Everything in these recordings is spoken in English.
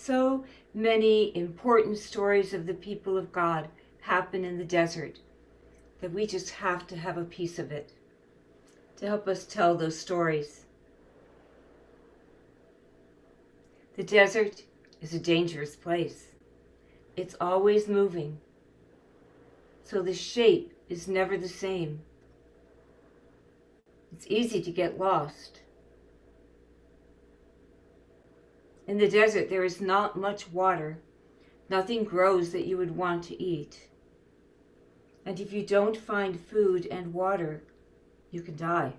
so many important stories of the people of God happen in the desert that we just have to have a piece of it to help us tell those stories. The desert is a dangerous place. It's always moving, so the shape is never the same. It's easy to get lost. In the desert, there is not much water. Nothing grows that you would want to eat. And if you don't find food and water, you can die.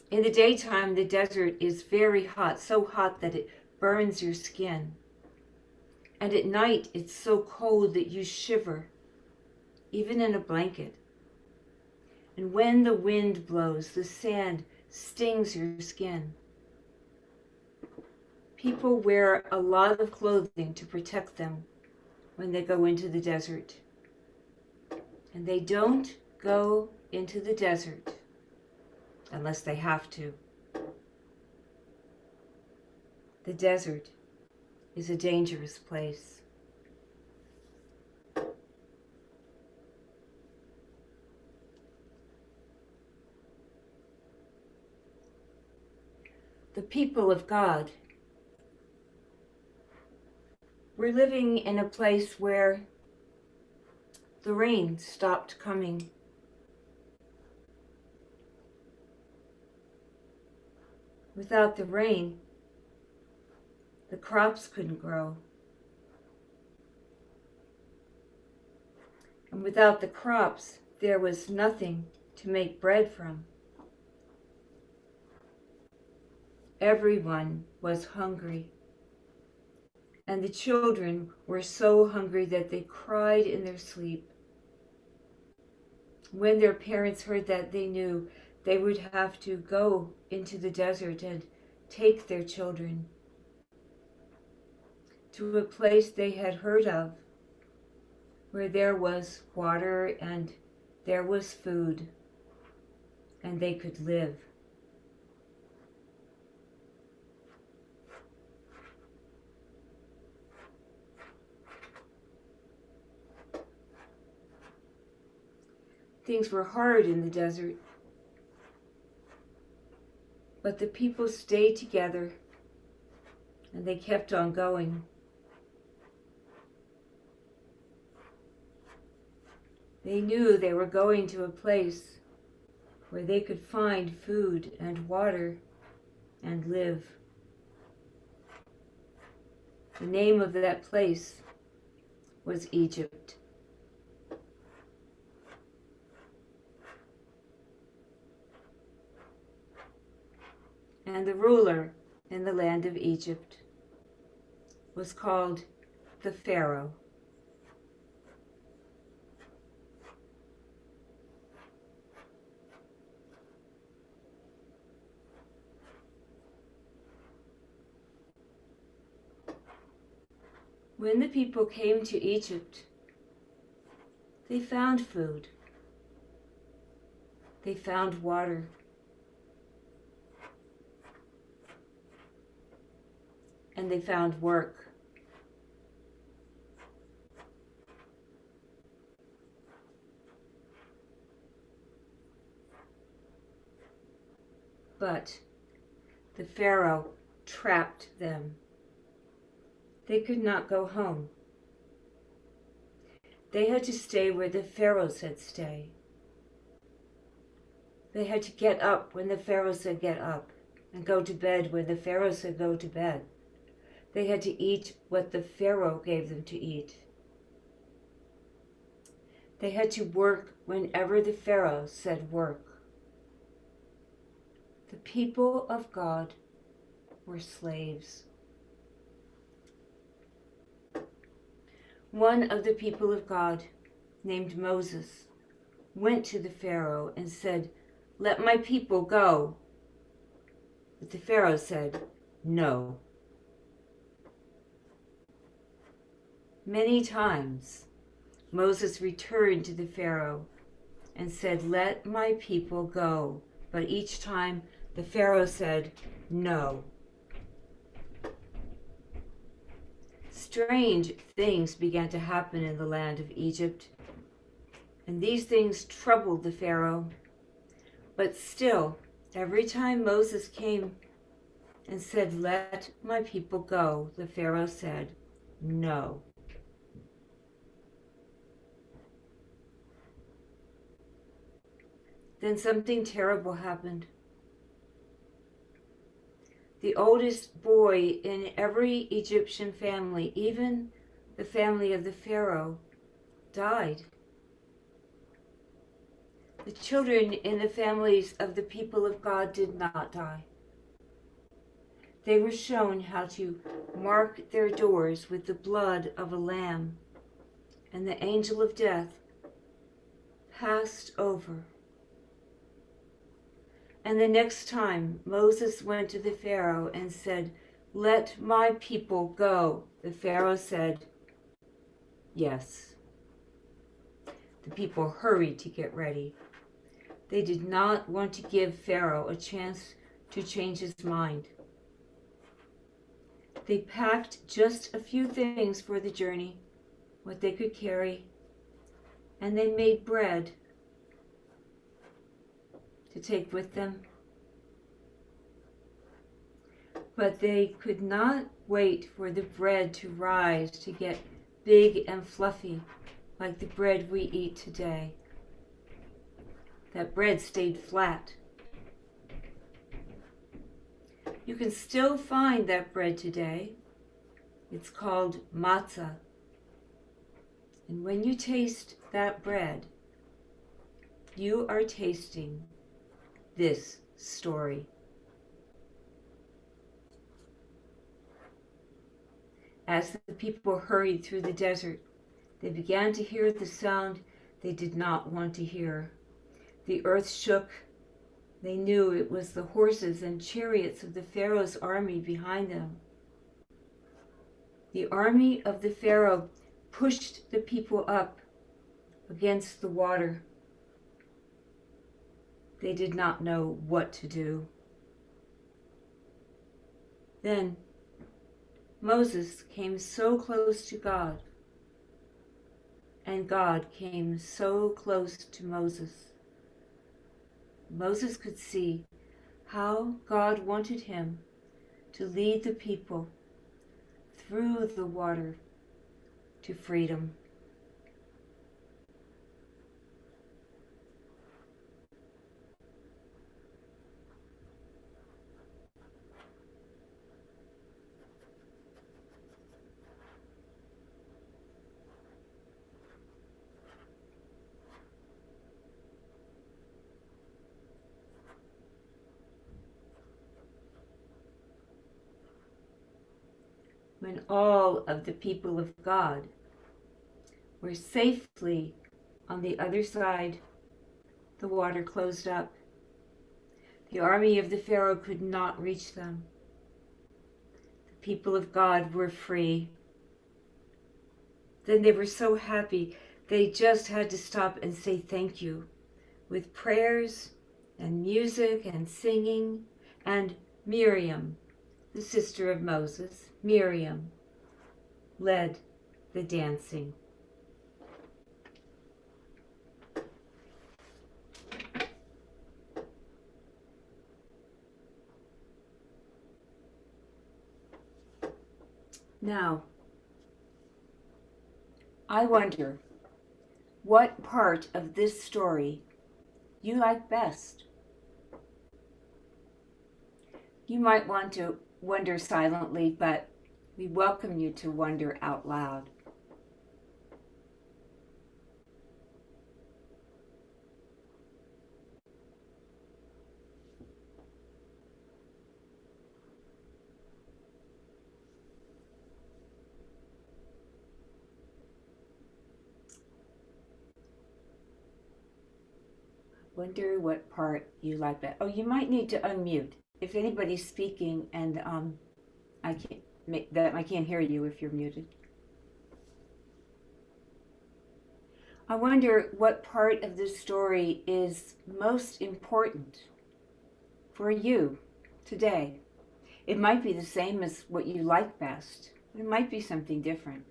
In the daytime, the desert is very hot, so hot that it burns your skin. And at night, it's so cold that you shiver, even in a blanket. And when the wind blows, the sand stings your skin. People wear a lot of clothing to protect them when they go into the desert. And they don't go into the desert unless they have to. The desert is a dangerous place. The people of God were living in a place where the rain stopped coming. Without the rain, the crops couldn't grow. And without the crops, there was nothing to make bread from. Everyone was hungry. And the children were so hungry that they cried in their sleep. When their parents heard that, they knew they would have to go into the desert and take their children to a place they had heard of, where there was water and there was food, and they could live. Things were hard in the desert, but the people stayed together and they kept on going. They knew they were going to a place where they could find food and water and live. The name of that place was Egypt. And the ruler in the land of Egypt was called the Pharaoh. When the people came to Egypt, they found food. They found water. And they found work. But the Pharaoh trapped them. They could not go home. They had to stay where the Pharaoh said stay. They had to get up when the Pharaoh said get up, and go to bed when the Pharaoh said go to bed. They had to eat what the Pharaoh gave them to eat. They had to work whenever the Pharaoh said work. The people of God were slaves. One of the people of God, named Moses, went to the Pharaoh and said, "Let my people go." But the Pharaoh said, "No." Many times, Moses returned to the Pharaoh and said, "Let my people go." But each time, the Pharaoh said, "No." strange things began to happen in the land of Egypt, and these things troubled the Pharaoh. But still, every time Moses came and said, "Let my people go," the Pharaoh said, "No." Then something terrible happened. The oldest boy in every Egyptian family, even the family of the Pharaoh, died. The children in the families of the people of God did not die. They were shown how to mark their doors with the blood of a lamb, and the angel of death passed over. And the next time Moses went to the Pharaoh and said, "Let my people go," the Pharaoh said, "Yes." The people hurried to get ready. They did not want to give Pharaoh a chance to change his mind. They packed just a few things for the journey, what they could carry, and they made bread to take with them. But they could not wait for the bread to rise to get big and fluffy like the bread we eat today. That bread stayed flat. You can still find that bread today. It's called matzah. And when you taste that bread, you are tasting this story. As the people hurried through the desert, they began to hear the sound they did not want to hear. The earth shook. They knew it was the horses and chariots of the Pharaoh's army behind them. The army of the Pharaoh pushed the people up against the water. They did not know what to do. Then Moses came so close to God, and God came so close to Moses. Moses could see how God wanted him to lead the people through the water to freedom. When all of the people of God were safely on the other side, the water closed up. The army of the Pharaoh could not reach them. The people of God were free. Then they were so happy, they just had to stop and say thank you with prayers and music and singing. And Miriam, the sister of Moses, Miriam, led the dancing. Now, I wonder what part of this story you like best. You might want to wonder silently, but we welcome you to wonder out loud. Wonder what part you like best. Oh, you might need to unmute. If anybody's speaking and I can't hear you if you're muted. I wonder what part of this story is most important for you today. It might be the same as what you like best. It might be something different.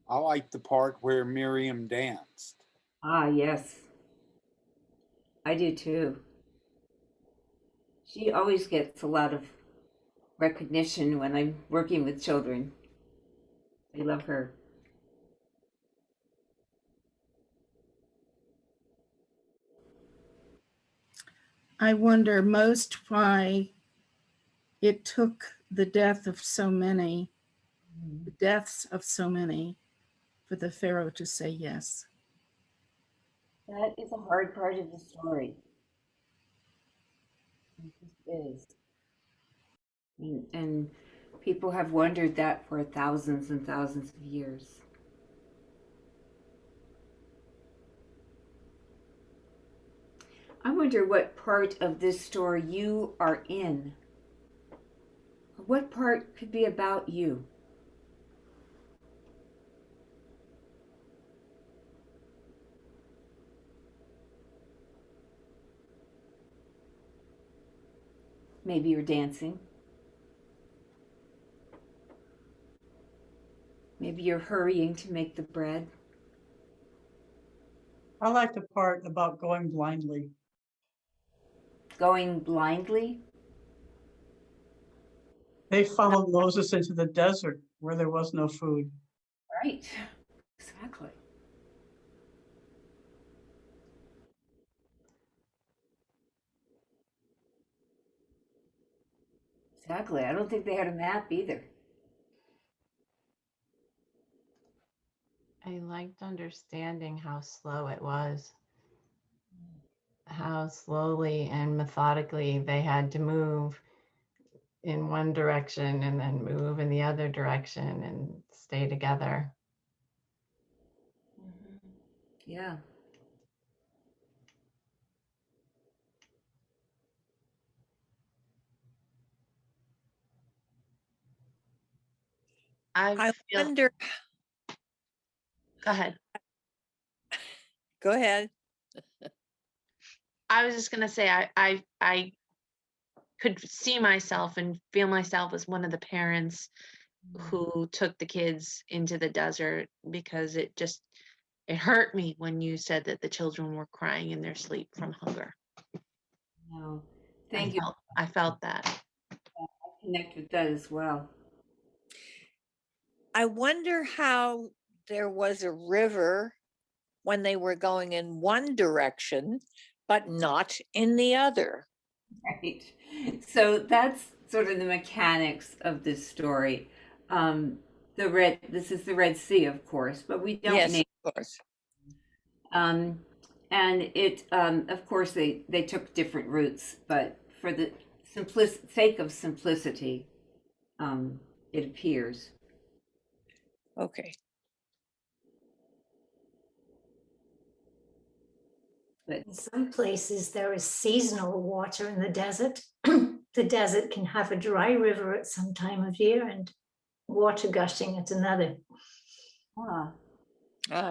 I like the part where Miriam danced. Ah, yes, I do too. She always gets a lot of recognition when I'm working with children. I love her. I wonder most why it took the deaths of so many, for the Pharaoh to say yes. That is a hard part of the story. It just is. And people have wondered that for thousands and thousands of years. I wonder what part of this story you are in. What part could be about you? Maybe you're dancing. Maybe you're hurrying to make the bread. I like the part about going blindly. Going blindly? They followed Moses into the desert where there was no food. Right. Exactly. Exactly. I don't think they had a map either. I liked understanding how slow it was, how slowly and methodically they had to move in one direction and then move in the other direction and stay together. Yeah. I wonder. Go ahead. Go ahead. I was just gonna say I could see myself and feel myself as one of the parents who took the kids into the desert because it hurt me when you said that the children were crying in their sleep from hunger. No. Thank you. I felt that. I connect with that as well. I wonder how there was a river when they were going in one direction, but not in the other. Right. So that's sort of the mechanics of this story. This is the Red Sea, of course, but we don't Yes, name. of course. And of course, they took different routes, but for the sake of simplicity, it appears. Okay. But In some places, there is seasonal water in the desert. The desert can have a dry river at some time of year and water gushing at another.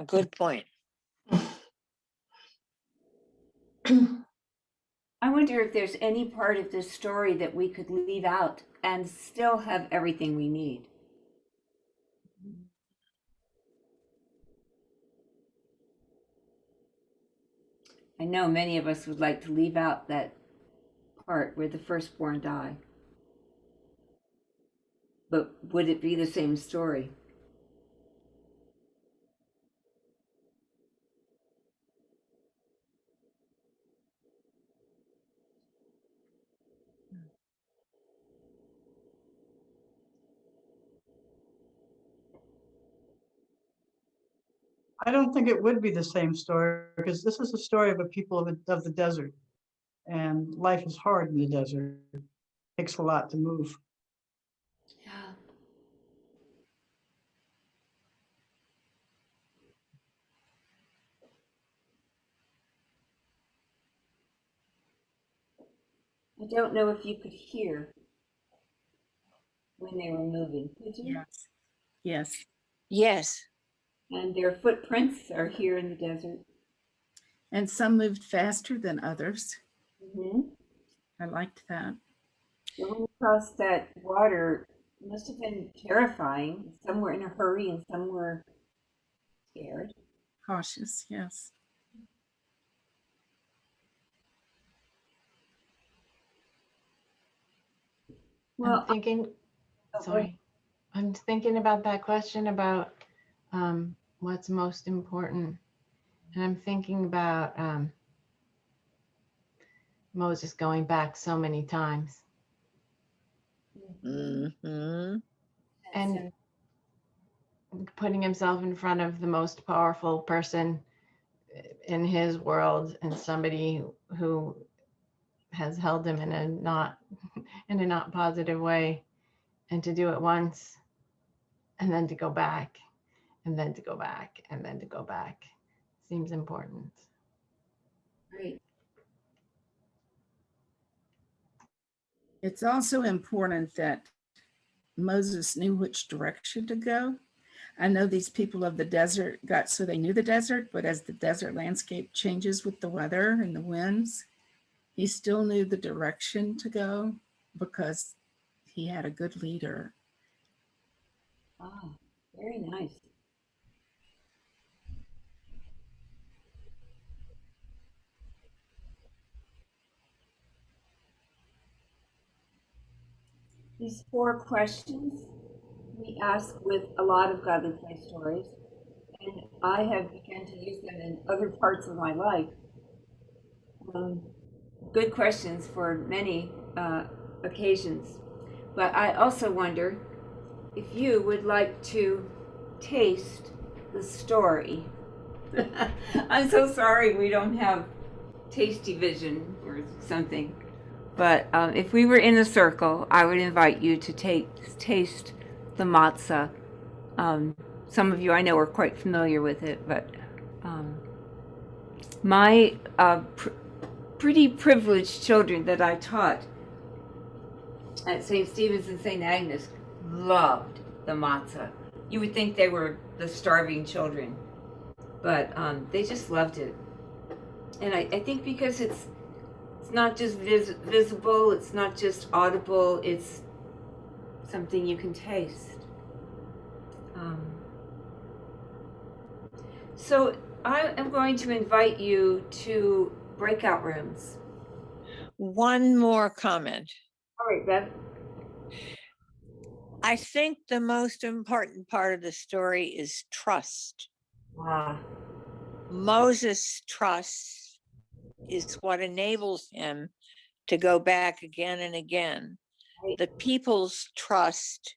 Good point. I wonder if there's any part of this story that we could leave out and still have everything we need. I know many of us would like to leave out that part where the firstborn die. But would it be the same story? I don't think it would be the same story because this is a story of a people of the desert, and life is hard in the desert. It takes a lot to move. Yeah. I don't know if you could hear when they were moving, could you? Yes. Yes. Yes. And their footprints are here in the desert. And some moved faster than others. Mm-hmm. I liked that. Going across that water must have been terrifying. Some were in a hurry and some were scared. Cautious, yes. Well, I'm thinking, oh, sorry, I'm thinking about that question about what's most important. And I'm thinking about Moses going back so many times Hmm. and putting himself in front of the most powerful person in his world and somebody who has held him in a not positive way, and to do it once and then to go back and then to go back and then to go back seems important. right. It's also important that Moses knew which direction to go. I know these people of the desert got so they knew the desert, but as the desert landscape changes with the weather and the winds, he still knew the direction to go because he had a good leader. Ah, very nice. These 4 questions we ask with a lot of Godly Play stories, and I have begun to use them in other parts of my life. Um, Good questions for many occasions. But I also wonder if you would like to taste the story. I'm so sorry we don't have tasty vision or something. But if we were in a circle, I would invite you to taste the matzah. Some of you I know are quite familiar with it, but my pretty privileged children that I taught at St. Stephen's and St. Agnes loved the matzah. You would think they were the starving children, but they just loved it. And I think because it's not just visible, it's not just audible, it's something you can taste. So I am going to invite you to breakout rooms. One more comment. All right, Bev. I think the most important part of the story is trust. Ah, Moses' trust is what enables him to go back again and again. right. The people's trust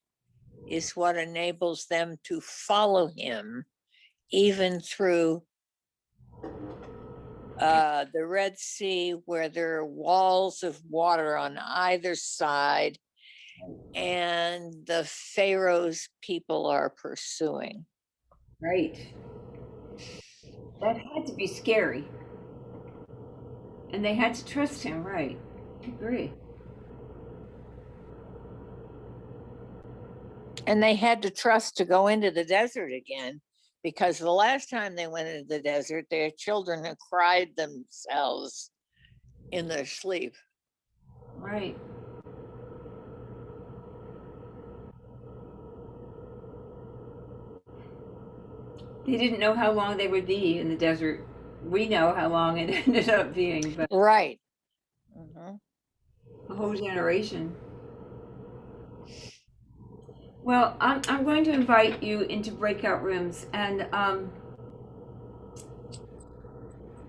is what enables them to follow him even through the Red Sea, where there are walls of water on either side, and the Pharaoh's people are pursuing. Right. That had to be scary. And they had to trust him, right? I agree. And they had to trust to go into the desert again, because the last time they went into the desert, their children had cried themselves in their sleep. Right. They didn't know how long they would be in the desert. We know how long it ended up being, but Right. Mhm. a whole generation. Well, I'm going to invite you into breakout rooms, and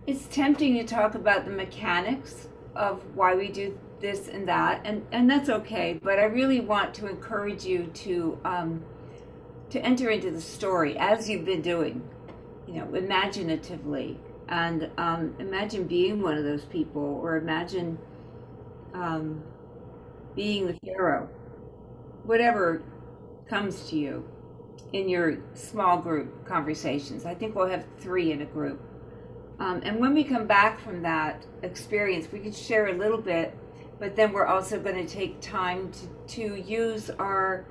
it's tempting to talk about the mechanics of why we do this and that, and that's okay. But I really want to encourage you to enter into the story as you've been doing, imaginatively, and imagine being one of those people, or imagine being the Pharaoh, whatever comes to you in your small group conversations. I think we'll have 3 in a group. And when we come back from that experience, we can share a little bit but then we're also going to take time to use our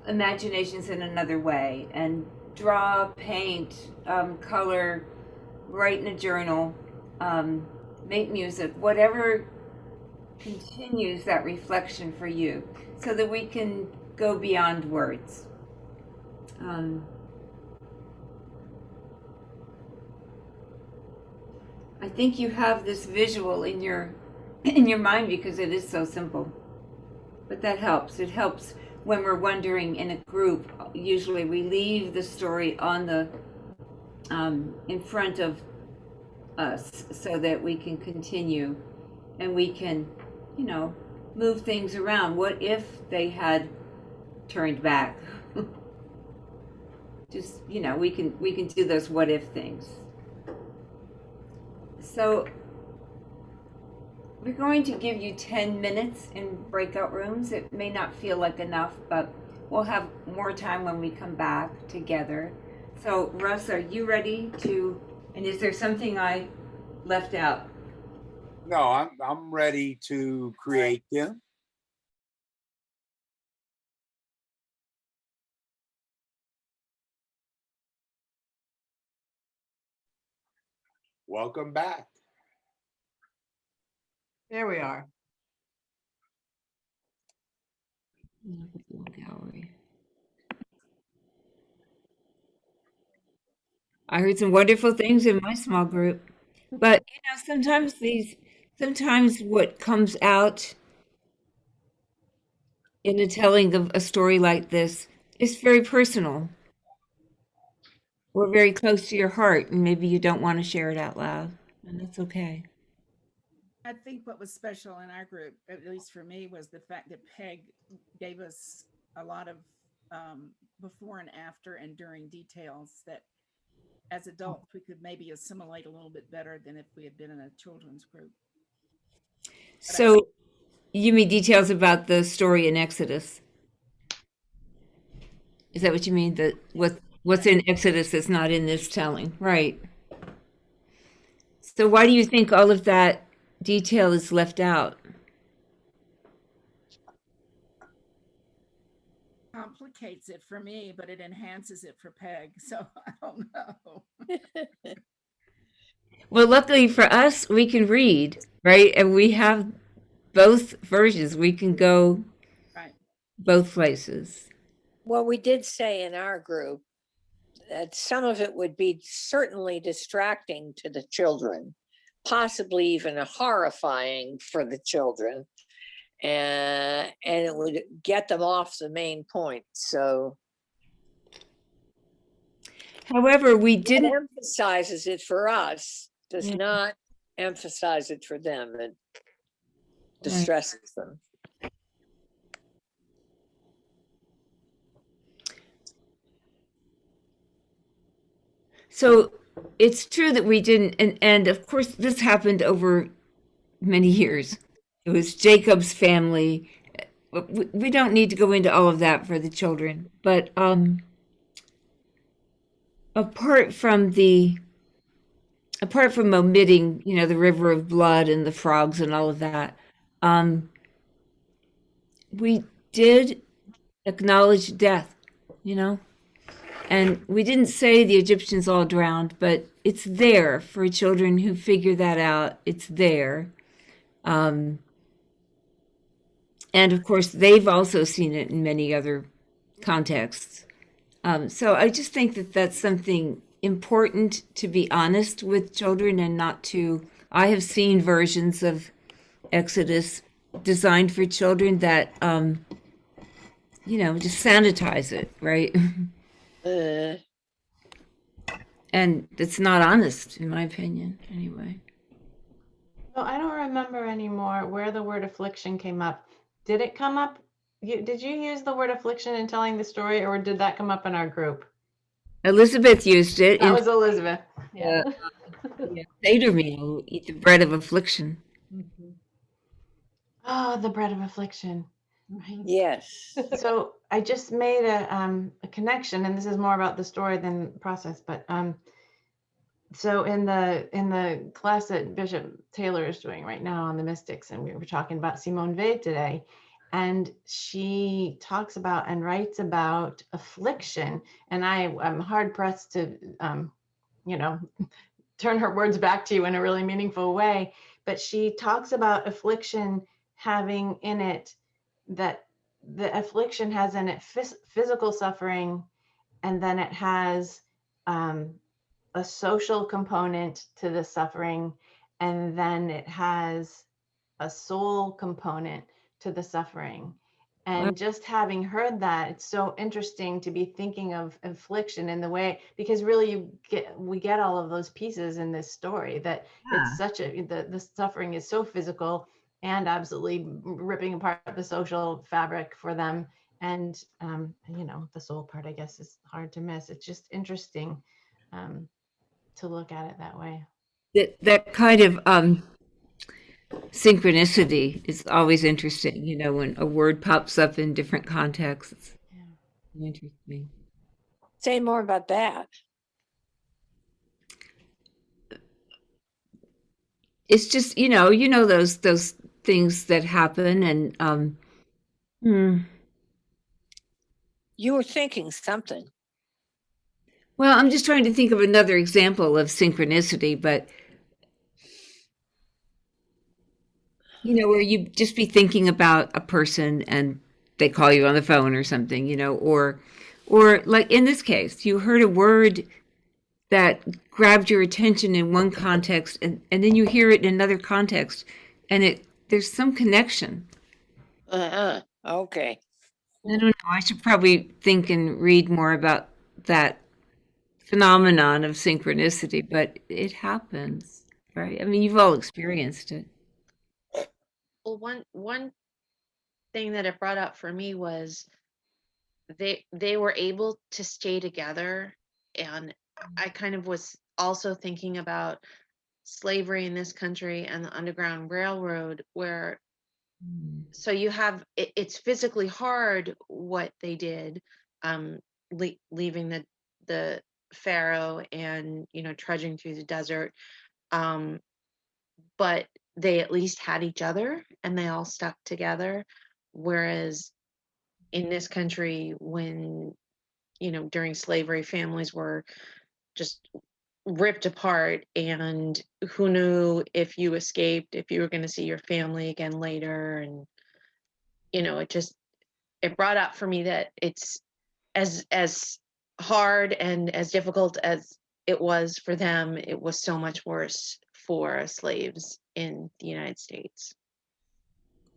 imaginations in another way and draw, paint, color, write in a journal, make music, whatever continues that reflection for you, so that we can go beyond words. I think you have this visual in your mind because it is so simple. But that helps. It helps when we're wondering in a group. Usually we leave the story on the in front of us so that we can continue and we can, move things around. What if they had turned back? Just, we can do those what if things. So we're going to give you 10 minutes in breakout rooms. It may not feel like enough, but we'll have more time when we come back together. So Russ, are you ready to, and is there something I left out? No, I'm ready to create them. Welcome back. There we are. Gallery. I heard some wonderful things in my small group, but sometimes what comes out in the telling of a story like this is very personal or very close to your heart, and maybe you don't want to share it out loud, and that's okay. I think what was special in our group, at least for me, was the fact that Peg gave us a lot of before and after and during details that as adults we could maybe assimilate a little bit better than if we had been in a children's group. So you mean details about the story in Exodus? Is that what you mean? That what's in Exodus that's not in this telling, right? So why do you think all of that detail is left out? Complicates it for me, but it enhances it for Peg. So I don't know. Well, luckily for us, we can read, right? And we have both versions. We can go Right. both places. Well, we did say in our group that some of it would be certainly distracting to the children, possibly even horrifying for the children, and it would get them off the main point. So However, we it didn't. emphasizes it for us, does not emphasize it for them. It distresses them. So it's true that we didn't, and of course, this happened over many years. It was Jacob's family. We don't need to go into all of that for the children, but apart from omitting, the river of blood and the frogs and all of that, we did acknowledge death, and we didn't say the Egyptians all drowned, but it's there for children who figure that out. It's there. And of course, they've also seen it in many other contexts. So I just think that that's something important to be honest with children and not to. I have seen versions of Exodus designed for children that, just sanitize it, right? And it's not honest, in my opinion, anyway. Well, I don't remember anymore where the word affliction came up. Did it come up? Did you use the word affliction in telling the story, or did that come up in our group? Elizabeth used it. That was Elizabeth. Yeah. Seder meal, eat the bread of affliction. Oh, the bread of affliction. Right. Yes. So I just made a connection, and this is more about the story than the process, but So in the class that Bishop Taylor is doing right now on the mystics, and we were talking about Simone Weil today, and she talks about and writes about affliction, and I'm hard pressed to you know turn her words back to you in a really meaningful way, but she talks about affliction having in it that the affliction has in it physical suffering, and then it has a social component to the suffering, and then it has a soul component to the suffering. Wow. And just having heard that, it's so interesting to be thinking of affliction in the way, because really we get all of those pieces in this story, that it's such a, the suffering is so physical and absolutely ripping apart the social fabric for them. And, the soul part, I guess, is hard to miss. It's just interesting to look at it that way. That kind of synchronicity is always interesting, when a word pops up in different contexts. Yeah. Interesting. Say more about that. It's just, those things that happen, and You were thinking something. well, I'm just trying to think of another example of synchronicity, but where you just be thinking about a person and they call you on the phone or something, or like in this case, you heard a word that grabbed your attention in one context, and then you hear it in another context, and there's some connection. Okay. I don't know. I should probably think and read more about that phenomenon of synchronicity, but it happens, right? I mean, you've all experienced it. Well, one thing that it brought up for me was they were able to stay together, and I kind of was also thinking about slavery in this country and the Underground Railroad, where so you have it's physically hard what they did, leaving the pharaoh and trudging through the desert, but they at least had each other and they all stuck together. Whereas in this country, when during slavery, families were just ripped apart, and who knew if you escaped, if you were going to see your family again later. And it brought up for me that it's as hard and as difficult as it was for them, it was so much worse for slaves in the United States.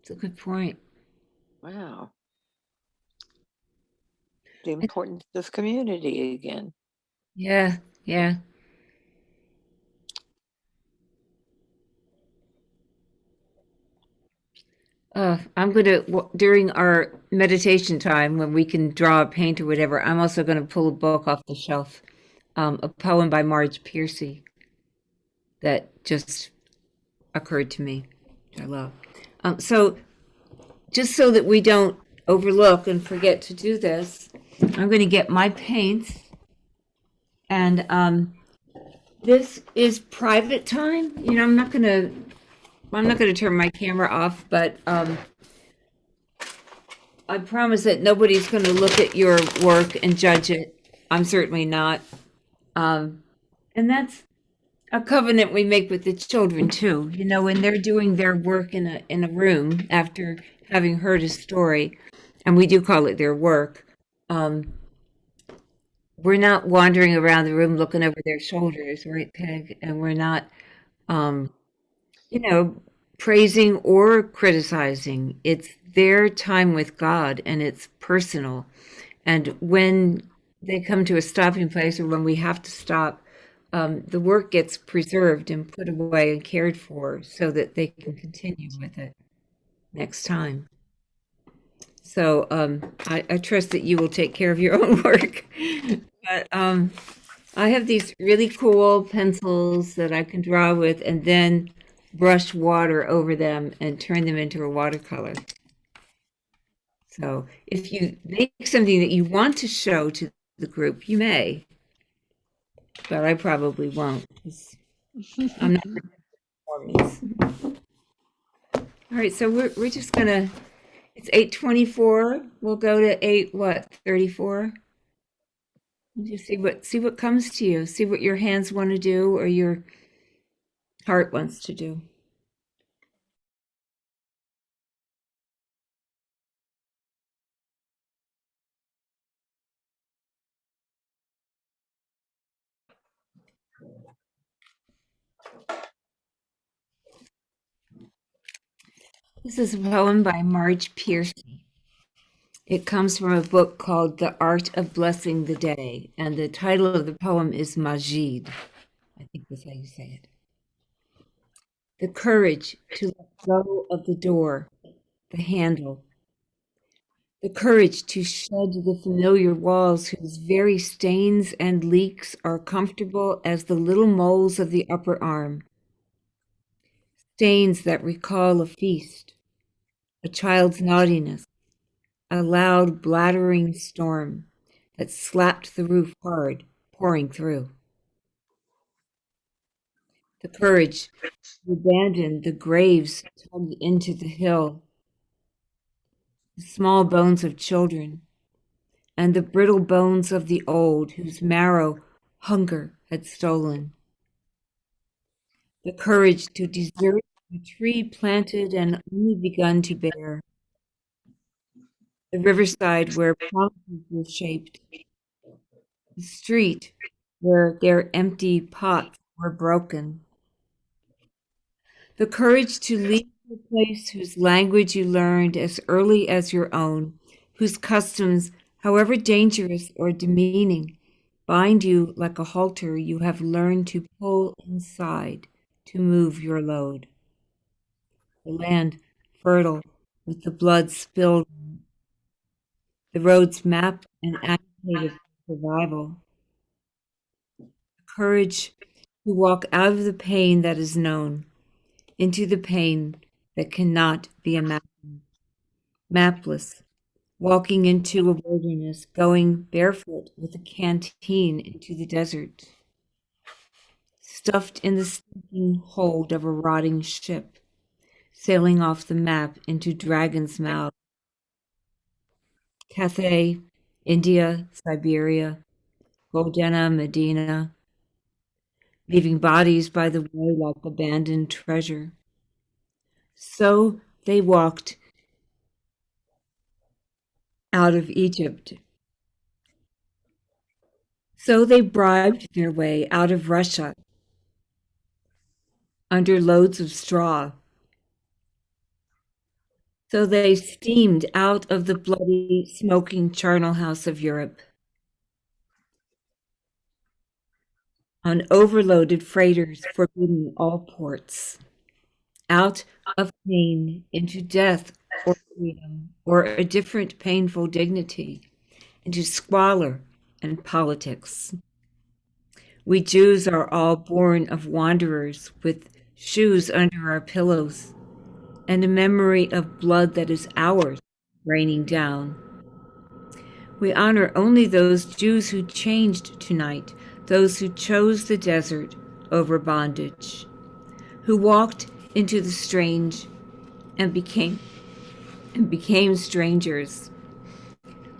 It's a good point. Wow. The importance of community again. Yeah, yeah. I'm going to, during our meditation time, when we can draw, paint, or whatever, I'm also going to pull a book off the shelf, a poem by Marge Piercy that just occurred to me, which I love. So, just so that we don't overlook and forget to do this, I'm going to get my paints, and this is private time. I'm not going to turn my camera off, but I promise that nobody's going to look at your work and judge it. I'm certainly not. And that's a covenant we make with the children too. When they're doing their work in a room after having heard a story, and we do call it their work. We're not wandering around the room looking over their shoulders, right, Peg? And we're not, praising or criticizing. It's their time with God, and it's personal. And when they come to a stopping place, or when we have to stop, the work gets preserved and put away and cared for so that they can continue with it next time. So I trust that you will take care of your own work. But I have these really cool pencils that I can draw with and then brush water over them and turn them into a watercolor. So if you make something that you want to show to the group, you may. but I probably won't, 'cause I'm not good at performance. All right, so we're just gonna. It's 8:24. We'll go to 8:34. Just see what comes to you. See what your hands want to do or your heart wants to do. This is a poem by Marge Piercy. It comes from a book called The Art of Blessing the Day, and the title of the poem is Majid. I think that's how you say it. The courage to let go of the door, the handle. The courage to shed the familiar walls whose very stains and leaks are comfortable as the little moles of the upper arm. Stains that recall a feast, a child's naughtiness, a loud blattering storm that slapped the roof hard, pouring through. The courage to abandon the graves tugged into the hill, the small bones of children, and the brittle bones of the old whose marrow hunger had stolen. The courage to desert a tree planted and only begun to bear, the riverside where promises were shaped, the street where their empty pots were broken, the courage to leave a place whose language you learned as early as your own, whose customs, however dangerous or demeaning, bind you like a halter you have learned to pull inside to move your load. The land fertile with the blood spilled, the roads mapped and agitated for survival. Courage to walk out of the pain that is known into the pain that cannot be imagined. Mapless, walking into a wilderness, going barefoot with a canteen into the desert, stuffed in the stinking hold of a rotting ship, sailing off the map into Dragon's Mouth. Cathay, India, Siberia, Goldena, Medina, leaving bodies by the way like abandoned treasure. So they walked out of Egypt. So they bribed their way out of Russia under loads of straw. So they steamed out of the bloody, smoking charnel house of Europe on overloaded freighters forbidding all ports, out of pain into death or freedom or a different painful dignity, into squalor and politics. We Jews are all born of wanderers with shoes under our pillows and a memory of blood that is ours raining down. We honor only those Jews who changed tonight, those who chose the desert over bondage, who walked into the strange and became strangers,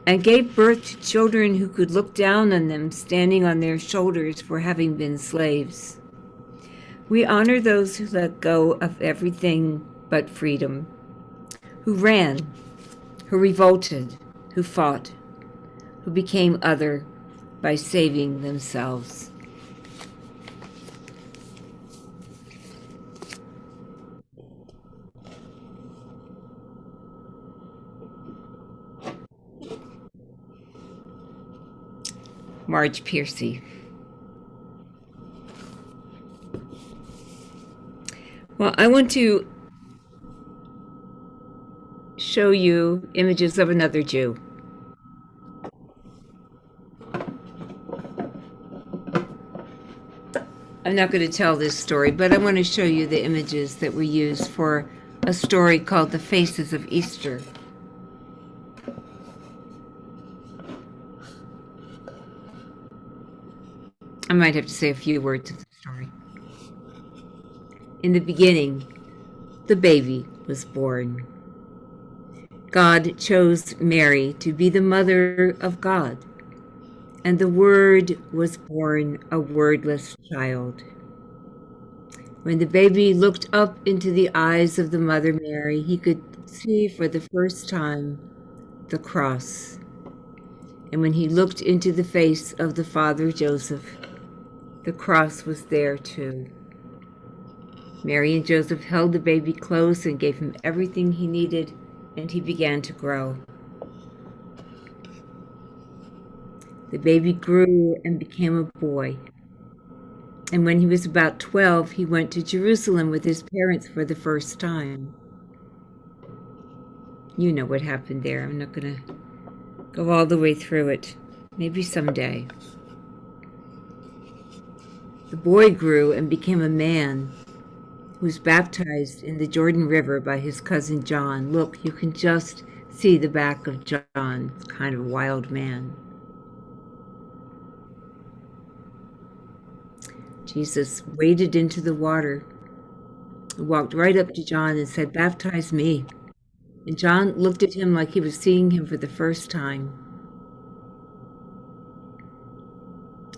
and gave birth to children who could look down on them standing on their shoulders for having been slaves. We honor those who let go of everything but freedom, who ran, who revolted, who fought, who became other by saving themselves. Marge Piercy. Well, I want to show you images of another Jew. I'm not going to tell this story, but I want to show you the images that we use for a story called The Faces of Easter. I might have to say a few words of the story. In the beginning, the baby was born. God chose Mary to be the mother of God, and the Word was born a wordless child. When the baby looked up into the eyes of the Mother Mary, he could see for the first time the cross. And when he looked into the face of the Father Joseph, the cross was there too. Mary and Joseph held the baby close and gave him everything he needed, and he began to grow. The baby grew and became a boy. And when he was about 12, he went to Jerusalem with his parents for the first time. You know what happened there. I'm not going to go all the way through it. Maybe someday. The boy grew and became a man who was baptized in the Jordan River by his cousin John. Look, you can just see the back of John. It's kind of a wild man. Jesus waded into the water, walked right up to John and said, "Baptize me." And John looked at him like he was seeing him for the first time.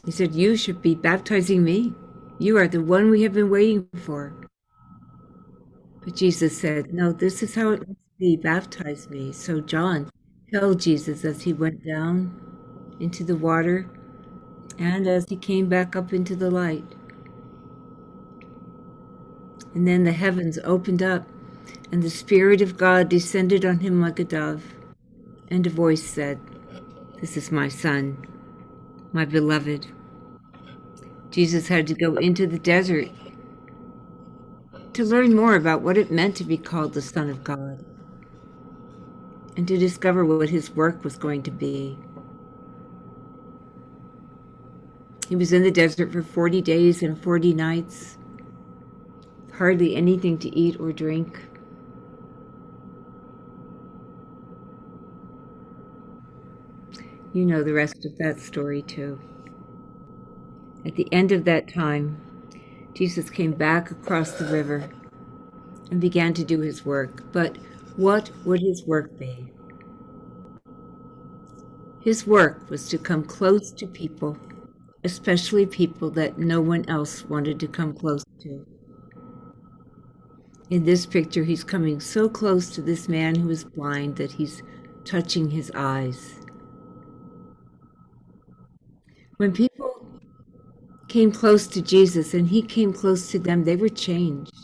He said, "You should be baptizing me. You are the one we have been waiting for." But Jesus said, "No, this is how it must be. Baptize me." So John held Jesus as he went down into the water and as he came back up into the light. And then the heavens opened up, and the Spirit of God descended on him like a dove. And a voice said, "This is my Son, my beloved." Jesus had to go into the desert to learn more about what it meant to be called the Son of God, and to discover what his work was going to be. He was in the desert for 40 days and 40 nights, hardly anything to eat or drink. You know the rest of that story too. At the end of that time, Jesus came back across the river and began to do his work. But what would his work be? His work was to come close to people, especially people that no one else wanted to come close to. In this picture, he's coming so close to this man who is blind that he's touching his eyes. When people came close to Jesus and he came close to them, they were changed.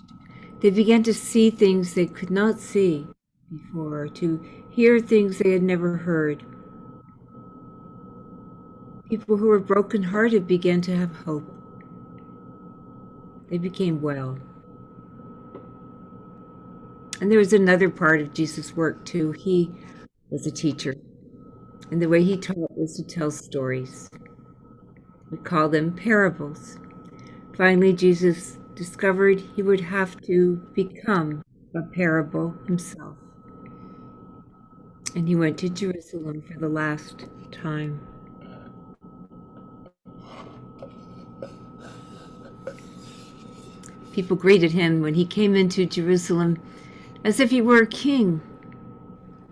They began to see things they could not see before, to hear things they had never heard. People who were brokenhearted began to have hope. They became well. And there was another part of Jesus' work too. He was a teacher, and the way he taught was to tell stories. We call them parables. Finally, Jesus discovered he would have to become a parable himself. And he went to Jerusalem for the last time. People greeted him when he came into Jerusalem as if he were a king.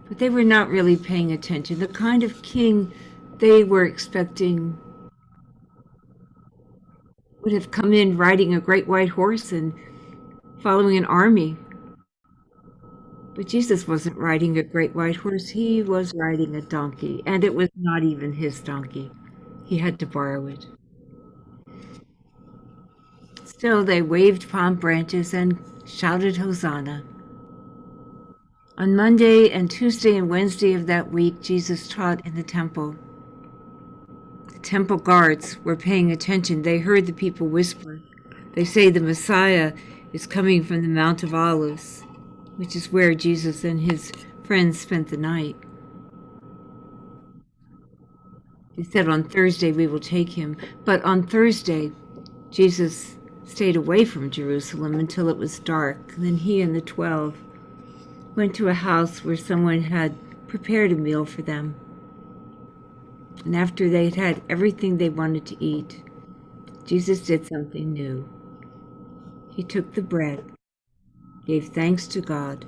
But they were not really paying attention. The kind of king they were expecting would have come in riding a great white horse and following an army. But Jesus wasn't riding a great white horse. He was riding a donkey, and it was not even his donkey. He had to borrow it. Still, they waved palm branches and shouted Hosanna. On Monday and Tuesday and Wednesday of that week, Jesus taught in the temple. The temple guards were paying attention. They heard the people whisper. They say the Messiah is coming from the Mount of Olives, which is where Jesus and his friends spent the night. They said on Thursday we will take him. But on Thursday, Jesus stayed away from Jerusalem until it was dark. Then he and the 12 went to a house where someone had prepared a meal for them. And after they had had everything they wanted to eat, Jesus did something new. He took the bread, gave thanks to God,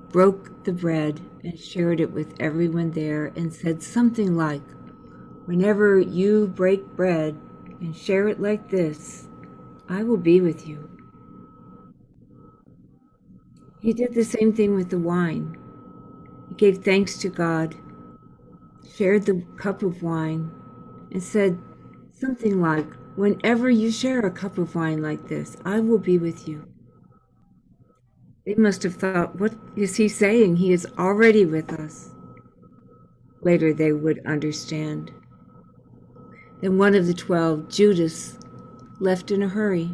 broke the bread, and shared it with everyone there, and said something like, "Whenever you break bread and share it like this, I will be with you." He did the same thing with the wine. He gave thanks to God, shared the cup of wine, and said something like, "Whenever you share a cup of wine like this, I will be with you." They must have thought, what is he saying? He is already with us. Later they would understand. Then one of the 12, Judas, left in a hurry.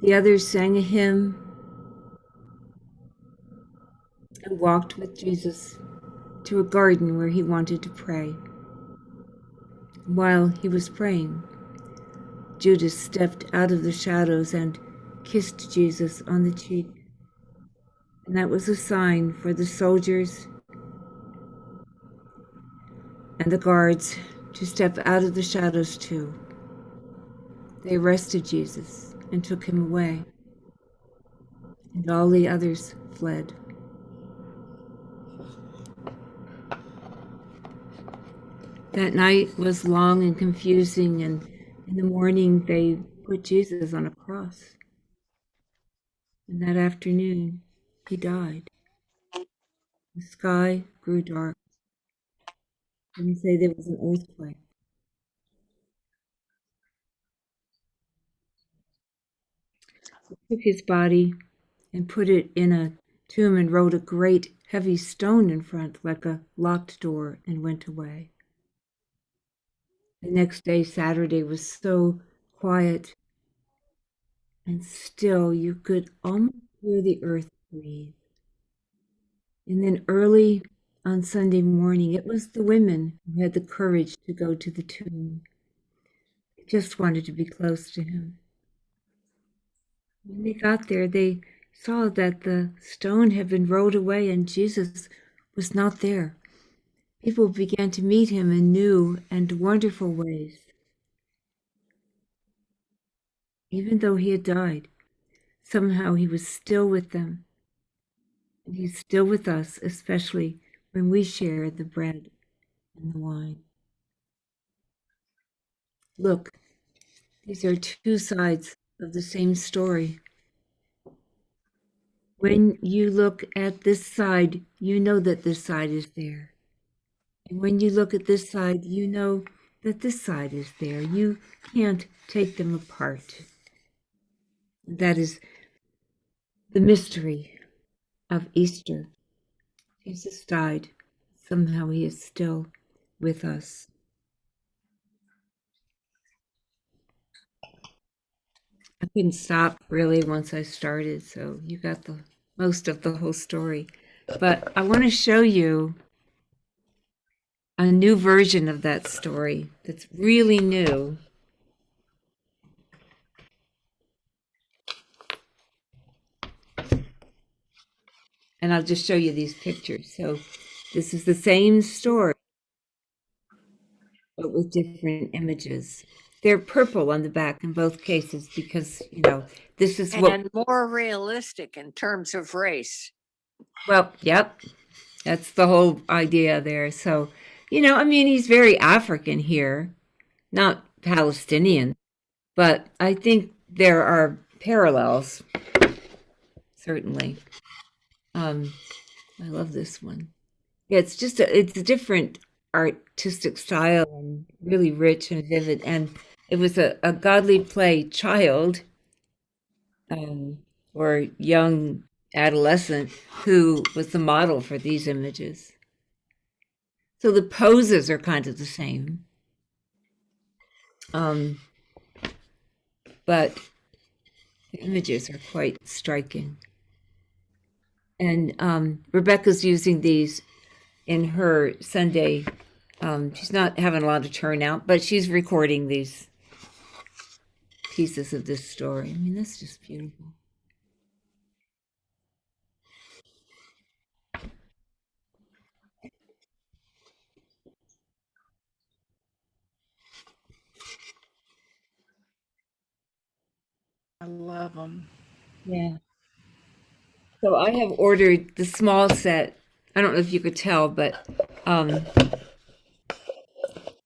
The others sang a hymn and walked with Jesus to a garden where he wanted to pray. While he was praying, Judas stepped out of the shadows and kissed Jesus on the cheek. And that was a sign for the soldiers and the guards to step out of the shadows too. They arrested Jesus and took him away, and all the others fled. That night was long and confusing, and in the morning they put Jesus on a cross. And that afternoon, he died. The sky grew dark. Didn't say there was an earthquake. They took his body and put it in a tomb and wrote a great heavy stone in front like a locked door and went away. The next day, Saturday, was so quiet and still you could almost hear the earth breathe. And then early on Sunday morning, it was the women who had the courage to go to the tomb. They just wanted to be close to him. When they got there, they saw that the stone had been rolled away and Jesus was not there. People began to meet him in new and wonderful ways. Even though he had died, somehow he was still with them. And he's still with us, especially when we share the bread and the wine. Look, these are two sides of the same story. When you look at this side, you know that this side is there. And when you look at this side, you know that this side is there. You can't take them apart. That is the mystery of Easter. Jesus died. Somehow he is still with us. I couldn't stop really once I started, so you got the most of the whole story. But I want to show you a new version of that story that's really new. And I'll just show you these pictures. So this is the same story, but with different images. They're purple on the back in both cases because, this is what... And more realistic in terms of race. Well, yep, that's the whole idea there. So, he's very African here, not Palestinian, but I think there are parallels, certainly. I love this one. Yeah, it's a different artistic style and really rich and vivid. And it was a godly play child or young adolescent who was the model for these images. So the poses are kind of the same. But the images are quite striking. And Rebecca's using these in her Sunday. She's not having a lot of turnout, but she's recording these pieces of this story. I mean, that's just beautiful. I love them. Yeah. So I have ordered the small set. I don't know if you could tell, but um,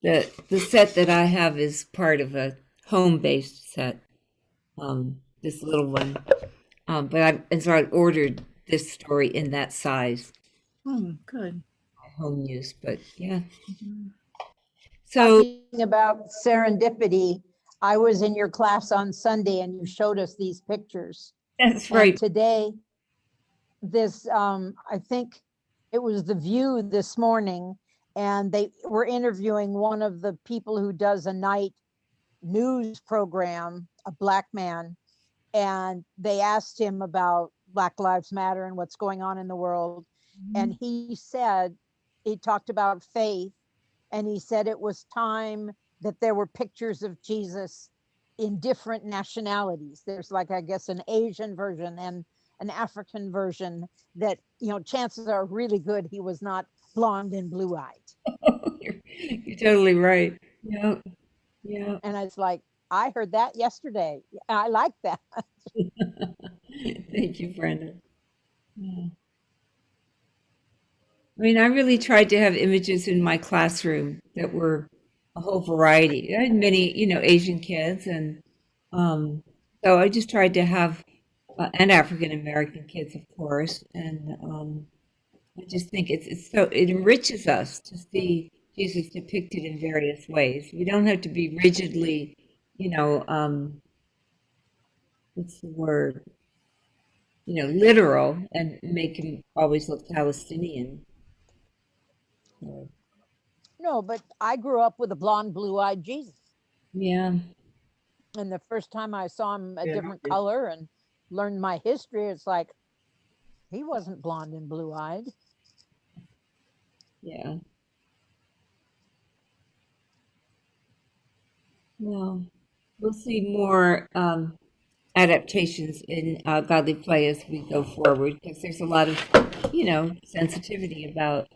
the set that I have is part of a home-based set. This little one. And so I ordered this story in that size, Good. home use. But yeah. Mhm. So Talking about serendipity, I was in your class on Sunday and you showed us these pictures. that's And right. today, I think it was The View this morning, and they were interviewing one of the people who does a night news program, a Black man, and they asked him about Black Lives Matter and what's going on in the world. And he said, he talked about faith, and he said it was time that there were pictures of Jesus in different nationalities. There's like, I guess, an Asian version and an African version that, chances are really good he was not blonde and blue-eyed. You're totally right. Yeah. Yeah. And it's like, I heard that yesterday. I like that. Thank you, Brenda. Yeah. I mean, I really tried to have images in my classroom that were a whole variety. I had many, Asian kids, and so I just tried to have, and African American kids, of course. And I just think it enriches us to see Jesus depicted in various ways. We don't have to be rigidly, what's the word? Literal and make him always look Palestinian. So, No, but I grew up with a blonde, blue-eyed Jesus. yeah. And the first time I saw him a different color and learned my history, it's like, he wasn't blonde and blue-eyed. Yeah. Well, we'll see more adaptations in Godly Play as we go forward because there's a lot of, sensitivity about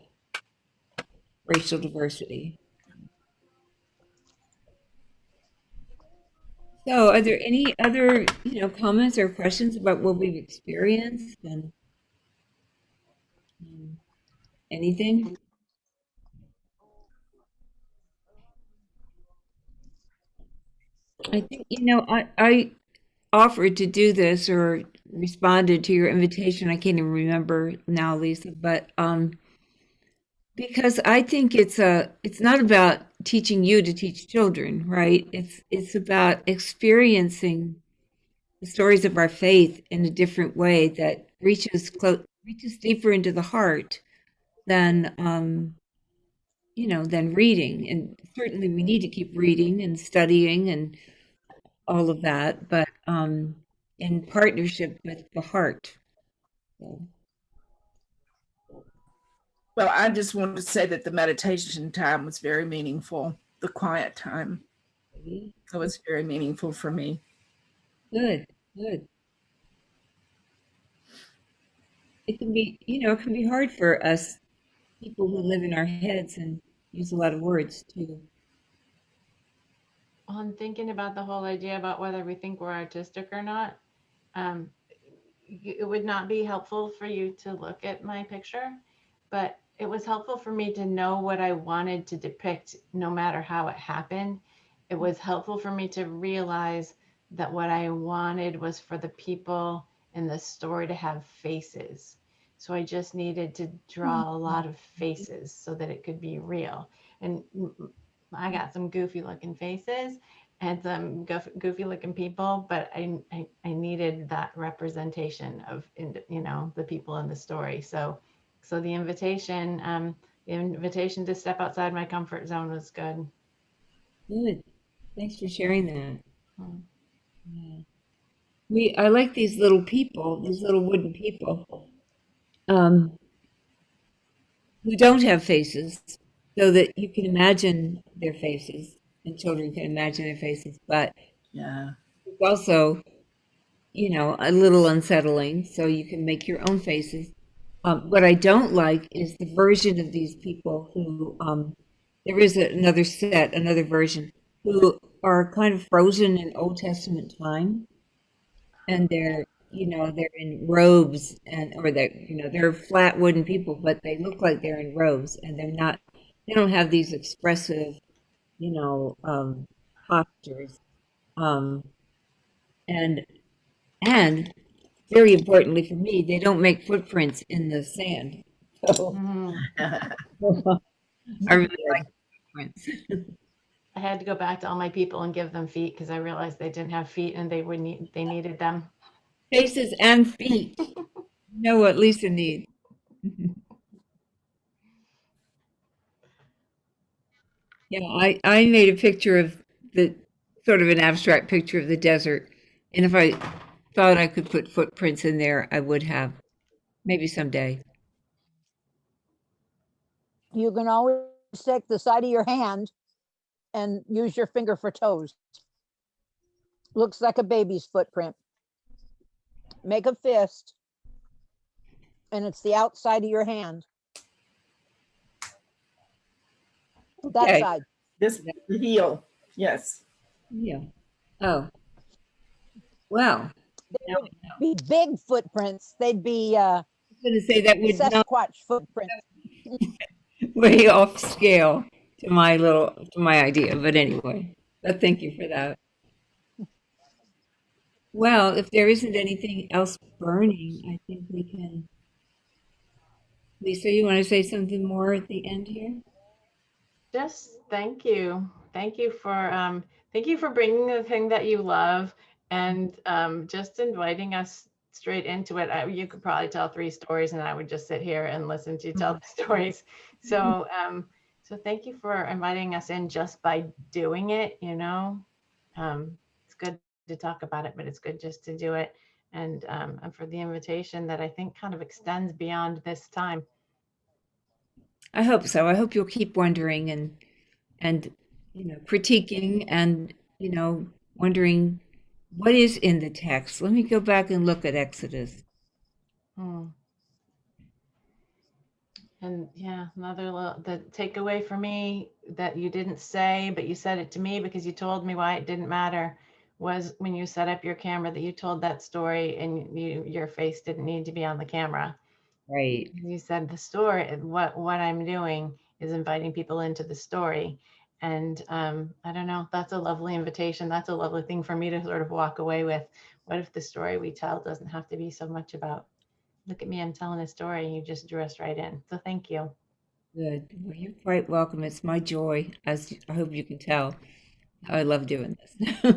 racial diversity. So, are there any other, comments or questions about what we've experienced and anything? I think, I offered to do this or responded to your invitation. I can't even remember now, Lisa, but because I think it's not about teaching you to teach children, right? It's about experiencing the stories of our faith in a different way that reaches deeper into the heart than than reading. And certainly we need to keep reading and studying and all of that, but in partnership with the heart. So, Well, I just wanted to say that the meditation time was very meaningful. The quiet time, it was very meaningful for me. good, good. It can be, it can be hard for us people who live in our heads and use a lot of words too. Well, I'm thinking about the whole idea about whether we think we're artistic or not. Um, it would not be helpful for you to look at my picture, but it was helpful for me to know what I wanted to depict, no matter how it happened. It was helpful for me to realize that what I wanted was for the people in the story to have faces. So I just needed to draw a lot of faces so that it could be real. And I got some goofy looking faces and some goofy looking people, but I needed that representation of, the people in the story. So the invitation to step outside my comfort zone was good. Good. Thanks for sharing that. Hmm. Yeah. I like these little people, these little wooden people, um, who don't have faces, so that you can imagine their faces and children can imagine their faces, but Yeah. it's also, a little unsettling, so you can make your own faces. What I don't like is the version of these people who, there is another version, who are kind of frozen in Old Testament time. and they're in robes, and or they're flat wooden people, but they look like they're in robes, and they don't have these expressive, you know, postures. Um, and and very importantly for me, they don't make footprints in the sand. So Mhm. I really like footprints. I had to go back to all my people and give them feet because I realized they didn't have feet and they needed them. Faces and feet. You know what Lisa needs. Yeah, I made a picture of the sort of an abstract picture of the desert. And if I thought I could put footprints in there, I would have. Maybe someday. You can always take the side of your hand and use your finger for toes. Looks like a baby's footprint. Make a fist, and it's the outside of your hand. That Okay. side. This the heel. Yes. Yeah. Oh, well, They now would be big footprints. They'd be I was going to say that would not Sasquatch footprints. way off scale to my idea, but anyway. But thank you for that. Well, if there isn't anything else burning, I think we can. Lisa, you want to say something more at the end here? Just thank you. Thank you for bringing the thing that you love and just inviting us straight into it. You could probably tell 3 stories and I would just sit here and listen to you tell the stories. So thank you for inviting us in just by doing it, you know. It's good to talk about it, but it's good just to do it. And for the invitation that I think kind of extends beyond this time. I hope so. I hope you'll keep wondering and critiquing and wondering what is in the text. Let me go back and look at Exodus. Hmm. And yeah, the takeaway for me that you didn't say, but you said it to me because you told me why it didn't matter, was when you set up your camera that you told that story and your face didn't need to be on the camera. Right. You said the story, what I'm doing is inviting people into the story. And I don't know, that's a lovely invitation. That's a lovely thing for me to sort of walk away with. What if the story we tell doesn't have to be so much about, look at me, I'm telling a story, and you just drew us right in. So thank you. Good. Well, you're quite welcome. It's my joy, as I hope you can tell. I love doing this.